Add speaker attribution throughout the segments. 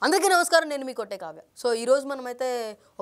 Speaker 1: అందరికీ నమస్కారం, నేను మీ కొట్టే కావ్య. సో ఈ రోజు మనమైతే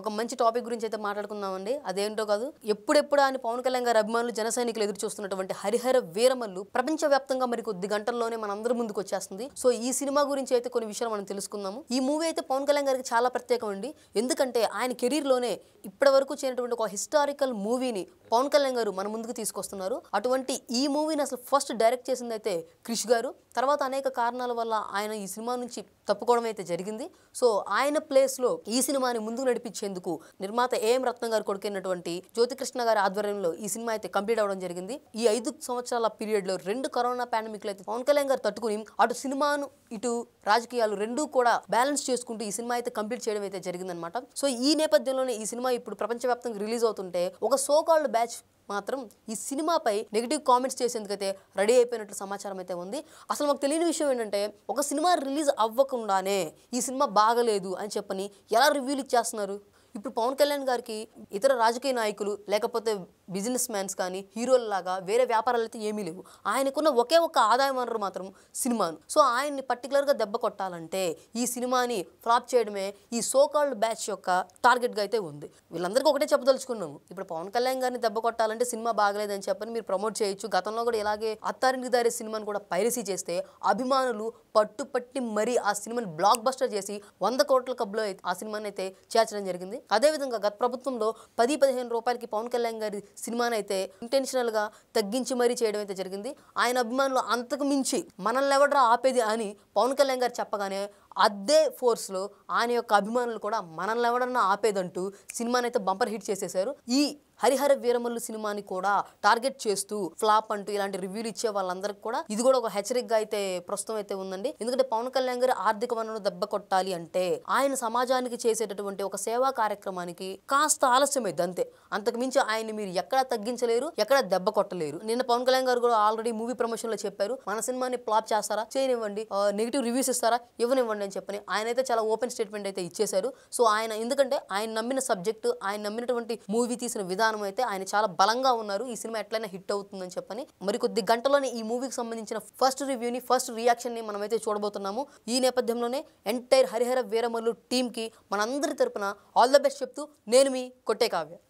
Speaker 1: ఒక మంచి టాపిక్ గురించి అయితే మాట్లాడుకుందామండి. అదేంటో కాదు, ఎప్పుడెప్పుడు అని పవన్ కళ్యాణ్ గారి అభిమానులు జన సైనికులు ఎదురు చూస్తున్నటువంటి హరిహర వీరమల్లు ప్రపంచవ్యాప్తంగా మరి కొద్ది గంటల్లోనే మనందరి ముందుకు వచ్చేస్తుంది. సో ఈ సినిమా గురించి అయితే కొన్ని విషయాలు మనం తెలుసుకుందాము. ఈ మూవీ అయితే పవన్ కళ్యాణ్ గారికి చాలా ప్రత్యేకం అండి. ఎందుకంటే ఆయన కెరీర్ లోనే ఇప్పటి వరకు చేయనటువంటి ఒక హిస్టారికల్ మూవీని పవన్ కళ్యాణ్ గారు మన ముందుకు తీసుకొస్తున్నారు. అటువంటి ఈ మూవీని అసలు ఫస్ట్ డైరెక్ట్ చేసింది అయితే క్రిష్ గారు. తర్వాత అనేక కారణాల వల్ల ఆయన ఈ సినిమా నుంచి తప్పుకోవడం అయితే జరిగింది. సో ఆయన ప్లేస్ లో ఈ సినిమాని ముందుకు నడిపించేందుకు నిర్మాత ఏఎం రత్నం గారు కొడుకైనటువంటి జ్యోతికృష్ణ గారి ఆధ్వర్యంలో ఈ సినిమా అయితే కంప్లీట్ అవ్వడం జరిగింది. ఈ 5 సంవత్సరాల పీరియడ్ లో 2 కరోనా పాండమిక్ అయితే పవన్ కళ్యాణ్ గారు తట్టుకుని అటు సినిమాను ఇటు రాజకీయాలు రెండూ కూడా బ్యాలెన్స్ చేసుకుంటూ ఈ సినిమా అయితే కంప్లీట్ చేయడం అయితే జరిగిందనమాట. సో ఈ నేపథ్యంలోనే ఈ సినిమా ఇప్పుడు ప్రపంచవ్యాప్తంగా రిలీజ్ అవుతుంటే ఒక సో కాల్డ్ బ్యాచ్ మాత్రం ఈ సినిమాపై నెగిటివ్ కామెంట్స్ చేసేందుకైతే రెడీ అయిపోయినట్లు సమాచారం అయితే ఉంది. అసలు మాకు తెలియని విషయం ఏంటంటే, ఒక సినిమా రిలీజ్ అవ్వకుండానే ఈ సినిమా బాగలేదు అని చెప్పని ఎలా రివ్యూలు ఇచ్చేస్తున్నారు. ఇప్పుడు పవన్ కళ్యాణ్ గారికి ఇతర రాజకీయ నాయకులు లేకపోతే బిజినెస్ మ్యాన్స్ కానీ హీరోల్లాగా వేరే వ్యాపారాలు అయితే ఏమీ లేవు. ఆయనకున్న ఒకే ఒక్క ఆదాయ వనరు మాత్రం సినిమాను. సో ఆయన్ని పర్టికులర్గా దెబ్బ కొట్టాలంటే ఈ సినిమాని ఫ్లాప్ చేయడమే ఈ సో కాల్డ్ బ్యాచ్ యొక్క టార్గెట్గా అయితే ఉంది. వీళ్ళందరికీ ఒకటే చెప్పదలుచుకున్నాము, ఇప్పుడు పవన్ కళ్యాణ్ గారిని దెబ్బ కొట్టాలంటే సినిమా బాగలేదని చెప్పని మీరు ప్రమోట్ చేయొచ్చు. గతంలో కూడా ఇలాగే అత్తారింటికి దారే సినిమాని కూడా పైరసీ చేస్తే అభిమానులు పట్టుపట్టి మరీ ఆ సినిమాని బ్లాక్ బస్టర్ చేసి 100 కోట్ల క్లబ్లో ఆ సినిమాని అయితే చేర్చడం జరిగింది. అదేవిధంగా గత ప్రభుత్వంలో 10-15 రూపాయలకి పవన్ కళ్యాణ్ గారి సినిమాని అయితే ఇంటెన్షనల్గా తగ్గించి మరీ చేయడం అయితే జరిగింది. ఆయన అభిమానులు అంతకు మించి మనల్ని ఎవడరా ఆపేది అని పవన్ కళ్యాణ్ గారు చెప్పగానే అదే ఫోర్స్లో ఆయన యొక్క అభిమానులు కూడా మనల్ని ఎవడన్నా ఆపేదంటూ సినిమాని అయితే బంపర్ హిట్ చేసేశారు. ఈ హరిహర వీరమల్లు సినిమాని కూడా టార్గెట్ చేస్తూ ఫ్లాప్ అంటూ ఇలాంటి రివ్యూలు ఇచ్చే వాళ్ళందరికీ కూడా ఇది కూడా ఒక హెచ్చరికగా అయితే ప్రస్తుతం అయితే ఉందండి. ఎందుకంటే పవన్ కళ్యాణ్ గారి ఆర్థిక వనరును దెబ్బ కొట్టాలి అంటే ఆయన సమాజానికి చేసేటటువంటి ఒక సేవా కార్యక్రమానికి కాస్త ఆలస్యమైంది అంతే. అంతకు మించి ఆయన్ని మీరు ఎక్కడా తగ్గించలేరు, ఎక్కడా దెబ్బ కొట్టలేరు. నిన్న పవన్ కళ్యాణ్ గారు కూడా ఆల్రెడీ మూవీ ప్రమోషన్ లో చెప్పారు, మన సినిమాని ఫ్లాప్ చేస్తారా చేయనివ్వండి, నెగిటివ్ రివ్యూస్ ఇస్తారా ఇవ్వనివ్వండి అని చెప్పని ఆయన అయితే చాలా ఓపెన్ స్టేట్మెంట్ అయితే ఇచ్చేశారు. సో ఆయన ఎందుకంటే ఆయన నమ్మిన సబ్జెక్టు, ఆయన నమ్మినటువంటి మూవీ తీసిన విధానం అయితే ఆయన చాలా బలంగా ఉన్నారు. ఈ సినిమా ఎట్లయినా హిట్ అవుతుందని చెప్పని మరికొద్ది గంటలోనే ఈ మూవీకి సంబంధించిన ఫస్ట్ రివ్యూని, ఫస్ట్ రియాక్షన్ ని మనమైతే చూడబోతున్నాము. ఈ నేపథ్యంలోనే ఎంటైర్ హరిహర వీరమల్లు టీమ్ కి మనందరి తరపున ఆల్ ద బెస్ట్ చెప్తూ నేను మీ కొట్టే కావ్య.